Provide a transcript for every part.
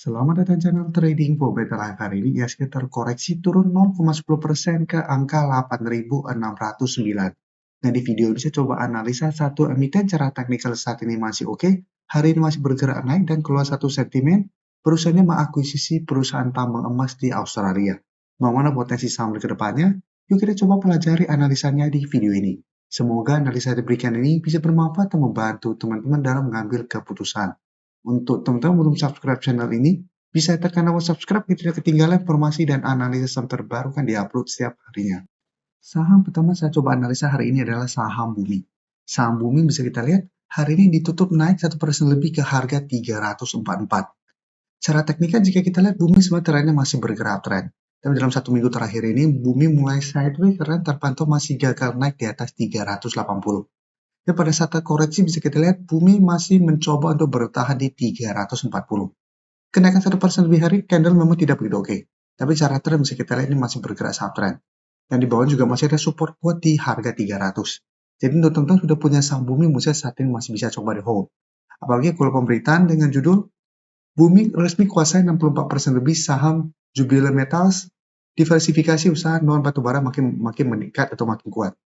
Selamat datang channel Trading for Better Life. Hari ini IHSG terkoreksi turun 0,10% ke angka 8.609. Nah, di video ini saya coba analisa satu emiten secara teknikal saat ini masih oke. Hari ini masih bergerak naik dan keluar satu sentimen. Perusahaannya mengakuisisi perusahaan tambang emas di Australia. Bagaimana potensi saham ke depannya? Yuk kita coba pelajari analisanya di video ini. Semoga analisa yang diberikan ini bisa bermanfaat dan membantu teman-teman dalam mengambil keputusan. Untuk teman-teman belum subscribe channel ini, bisa tekan tombol subscribe biar tidak ketinggalan informasi dan analisis saham terbaru kan diupload setiap harinya. Saham pertama saya coba analisa hari ini adalah saham Bumi. Saham Bumi bisa kita lihat hari ini ditutup naik 1% lebih ke harga 344. Secara teknikal jika kita lihat Bumi sebenarnya trennya masih bergerak tren. Tapi dalam satu minggu terakhir ini Bumi mulai sideways karena terpantau masih gagal naik di atas 380. Dan pada saat koreksi bisa kita lihat Bumi masih mencoba untuk bertahan di 340. Kenaikan 1% lebih hari candle memang tidak begitu oke. Tapi secara tren bisa kita lihat ini masih bergerak uptrend. Dan di bawah juga masih ada support kuat di harga 300. Jadi untuk teman-teman sudah punya saham Bumi, menurut saya saat ini masih bisa coba di hold. Apalagi kalau pemberitaan dengan judul Bumi resmi kuasai 64% lebih saham Jubilant Metals, diversifikasi usaha non batubara makin meningkat atau makin kuat.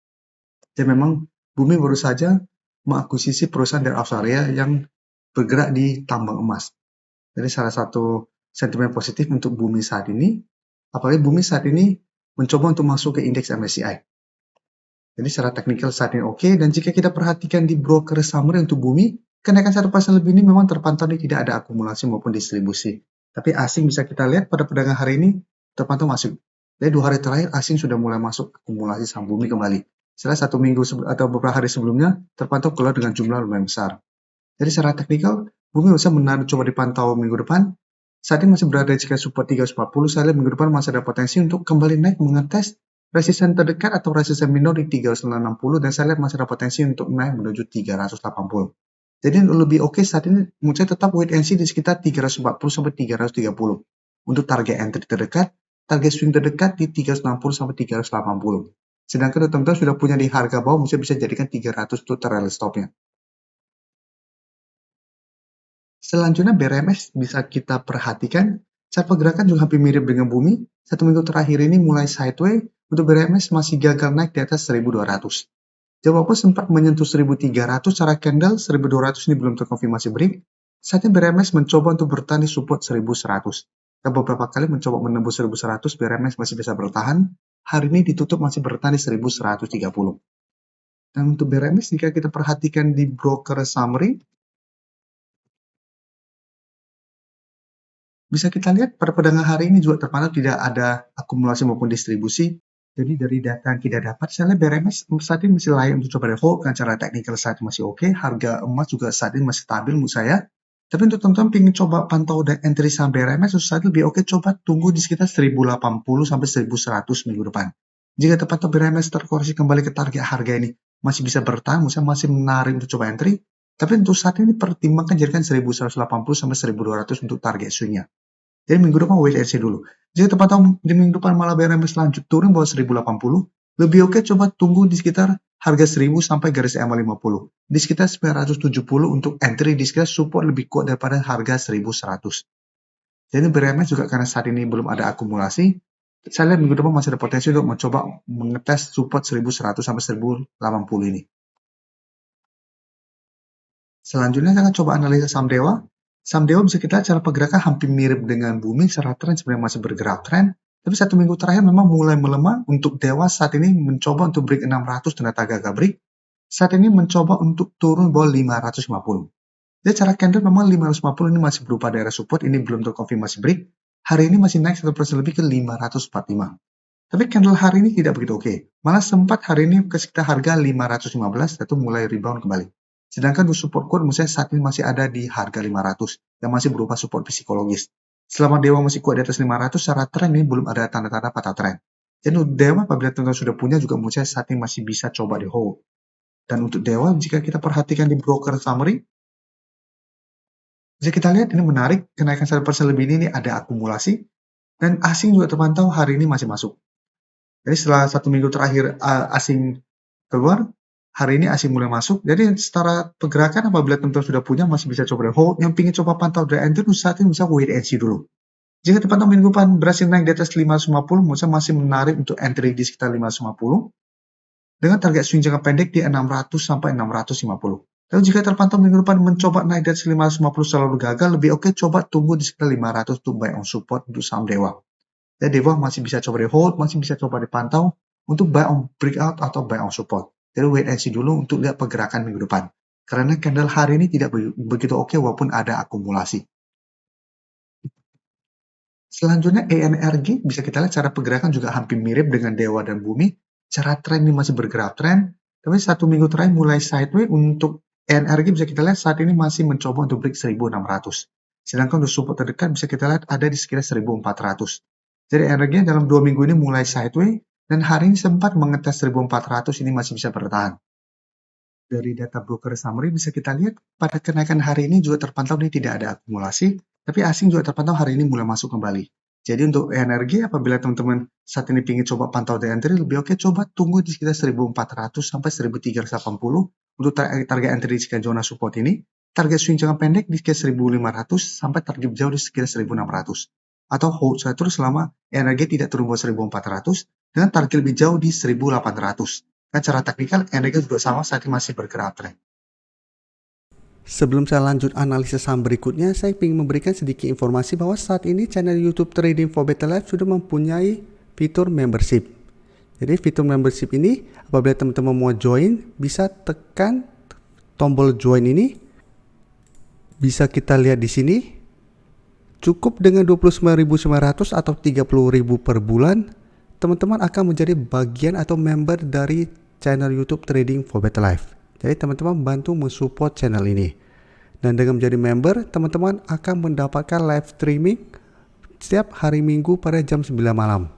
Dan memang Bumi baru saja mengakuisisi perusahaan dari Australia yang bergerak di tambang emas. Jadi salah satu sentimen positif untuk Bumi saat ini, apalagi Bumi saat ini mencoba untuk masuk ke indeks MSCI. Jadi secara teknikal saat ini oke, dan jika kita perhatikan di broker summary untuk Bumi, kenaikan 1% lebih ini memang terpantau tidak ada akumulasi maupun distribusi. Tapi asing bisa kita lihat pada perdagangan hari ini terpantau masuk. Jadi 2 hari terakhir asing sudah mulai masuk akumulasi saham Bumi kembali. Setelah 1 minggu atau beberapa hari sebelumnya terpantau keluar dengan jumlah lumayan besar. Jadi secara teknikal, Bumi bisa menarik coba dipantau minggu depan. Saat ini masih berada di support 340, saya lihat minggu depan masih ada potensi untuk kembali naik mengetes resisten terdekat atau resisten minor di 360 dan saya lihat masih ada potensi untuk naik menuju 380. Jadi lebih oke saat ini menurut saya tetap wait and see di sekitar 340 sampai 330. Untuk target entry terdekat, target swing terdekat di 360 sampai 380. Sedangkan teman-teman sudah punya di harga bawah, mungkin bisa jadikan 300 itu trail stopnya. Selanjutnya BRMS bisa kita perhatikan, cara pergerakan juga hampir mirip dengan Bumi. 1 minggu terakhir ini mulai sideways, untuk BRMS masih gagal naik di atas 1200. Jadi walaupun sempat menyentuh 1300 secara candle, 1200 ini belum terkonfirmasi break. Saatnya BRMS mencoba untuk bertahan di support 1100. Dan beberapa kali mencoba menembus 1100, BRMS masih bisa bertahan. Hari ini ditutup masih bertahan di 1130. Dan untuk BRMS, jika kita perhatikan di broker summary, bisa kita lihat pada perdagangan hari ini juga terpantau tidak ada akumulasi maupun distribusi. Jadi dari data yang kita dapat, saya lihat BRMS saat ini masih layak untuk coba di hold, kan cara teknikal saat ini masih oke. Harga emas juga saat ini masih stabil menurut saya. Tapi untuk teman-teman ingin coba pantau dan entry saham BRMS, saat ini lebih oke coba tunggu di sekitar 1080 sampai 1100 minggu depan. Jika terpantau BRMS terkoreksi kembali ke target harga ini masih bisa bertahan, misalnya masih menarik untuk coba entry. Tapi untuk saat ini pertimbangkan jadikan 1180 sampai 1200 untuk target swing-nya. Jadi minggu depan wait and see dulu. Jika terpantau di minggu depan malah BRMS lanjut turun bawah 1080, lebih oke coba tunggu di sekitar harga 1000 sampai garis EMA 50. Di sekitar 970 untuk entry di sekitar support lebih kuat daripada harga 1100. Jadi BRMS juga karena saat ini belum ada akumulasi, saya lihat minggu depan masih ada potensi untuk mencoba mengetes support 1100 sampai 1080 ini. Selanjutnya saya akan coba analisa saham Dewa. Saham Dewa bisa kita lihat cara pergerakan hampir mirip dengan Bumi, secara tren sebenarnya masih bergerak tren. Tapi 1 minggu terakhir memang mulai melemah. Untuk Dewa saat ini mencoba untuk break 600 ternyata gagal break. Saat ini mencoba untuk turun bawah 550. Jadi cara candle memang 550 ini masih berupa daerah support, ini belum terkonfirmasi break. Hari ini masih naik 1% lebih ke 545. Tapi candle hari ini tidak begitu oke. Malah sempat hari ini ke sekitar harga 515, itu mulai rebound kembali. Sedangkan untuk support kuat menurut saya saat ini masih ada di harga 500 yang masih berupa support psikologis. Selama Dewa masih kuat di atas 500, secara tren ini belum ada tanda-tanda patah tren. Dan untuk Dewa apabila teman-teman sudah punya juga menurut saya saat ini masih bisa coba di hold. Dan untuk Dewa jika kita perhatikan di broker summary, bisa kita lihat ini menarik, kenaikan 1% lebih ini ada akumulasi, dan asing juga terpantau hari ini masih masuk. Jadi setelah 1 minggu terakhir asing keluar, Hari ini asing mulai masuk, jadi secara pergerakan apabila teman-teman sudah punya masih bisa coba hold, yang ingin coba pantau dari entry saat ini bisa wait and see dulu. Jika teman-teman minggu depan berhasil naik di atas 550, menurut saya masih menarik untuk entry di sekitar 550 dengan target swing jangka pendek di 600 sampai 650. Lalu jika terpantau minggu depan mencoba naik di atas 550 selalu gagal, lebih oke coba tunggu di sekitar 500 untuk buy on support untuk saham Dewa. Dan Dewa masih bisa coba di hold, masih bisa coba dipantau untuk buy on breakout atau buy on support. Jadi wait and see dulu untuk lihat pergerakan minggu depan. Karena candle hari ini tidak begitu oke walaupun ada akumulasi. Selanjutnya ENRG bisa kita lihat cara pergerakan juga hampir mirip dengan Dewa dan Bumi. Cara tren ini masih bergerak tren, tapi satu minggu terakhir mulai sideways untuk ENRG bisa kita lihat saat ini masih mencoba untuk break 1600. Sedangkan untuk support terdekat bisa kita lihat ada di sekitar 1400. Jadi ENRG dalam 2 minggu ini mulai sideways dan hari ini sempat mengetes 1400 ini masih bisa bertahan. Dari data broker summary bisa kita lihat pada kenaikan hari ini juga terpantau ini tidak ada akumulasi, tapi asing juga terpantau hari ini mulai masuk kembali. Jadi untuk energi apabila teman-teman saat ini ingin coba pantau di entry, lebih oke coba tunggu di sekitar 1400 sampai 1380 untuk target entry di sekitar zona support ini. Target swing jangka pendek di sekitar 1500 sampai target jauh di sekitar 1600. Atau hold saya terus selama energi tidak turun bawah 1400 dengan target lebih jauh di 1800. Kan secara teknikal energi juga sama saat ini masih bergerak tren. Sebelum saya lanjut analisis saham berikutnya, saya ingin memberikan sedikit informasi bahwa saat ini channel YouTube Trading for Better Life sudah mempunyai fitur membership. Jadi fitur membership ini apabila teman-teman mau join, bisa tekan tombol join ini. Bisa kita lihat di sini. Cukup dengan 29.900 atau 30.000 per bulan, teman-teman akan menjadi bagian atau member dari channel YouTube Trading for Better Life. Jadi teman-teman bantu mensupport channel ini. Dan dengan menjadi member, teman-teman akan mendapatkan live streaming setiap hari Minggu pada jam 9 malam.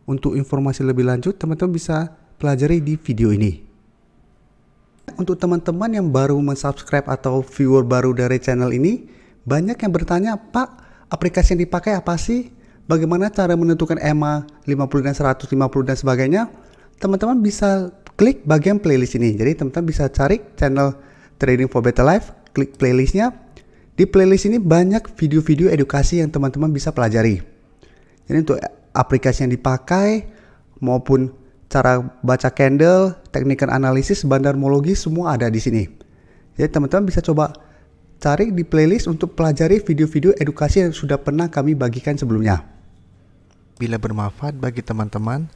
Untuk informasi lebih lanjut, teman-teman bisa pelajari di video ini. Untuk teman-teman yang baru mensubscribe atau viewer baru dari channel ini, banyak yang bertanya, Pak, aplikasi yang dipakai apa sih? Bagaimana cara menentukan EMA 50 dan 150 dan sebagainya? Teman-teman bisa klik bagian playlist ini. Jadi teman-teman bisa cari channel Trading for Better Life, klik playlistnya. Di playlist ini banyak video-video edukasi yang teman-teman bisa pelajari. Jadi untuk aplikasi yang dipakai maupun cara baca candle, teknikal analisis, bandarmologi semua ada di sini. Jadi teman-teman bisa coba cari di playlist untuk pelajari video-video edukasi yang sudah pernah kami bagikan sebelumnya. Bila bermanfaat bagi teman-teman,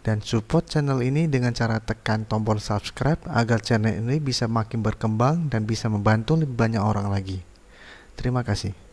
dan support channel ini dengan cara tekan tombol subscribe agar channel ini bisa makin berkembang dan bisa membantu lebih banyak orang lagi. Terima kasih.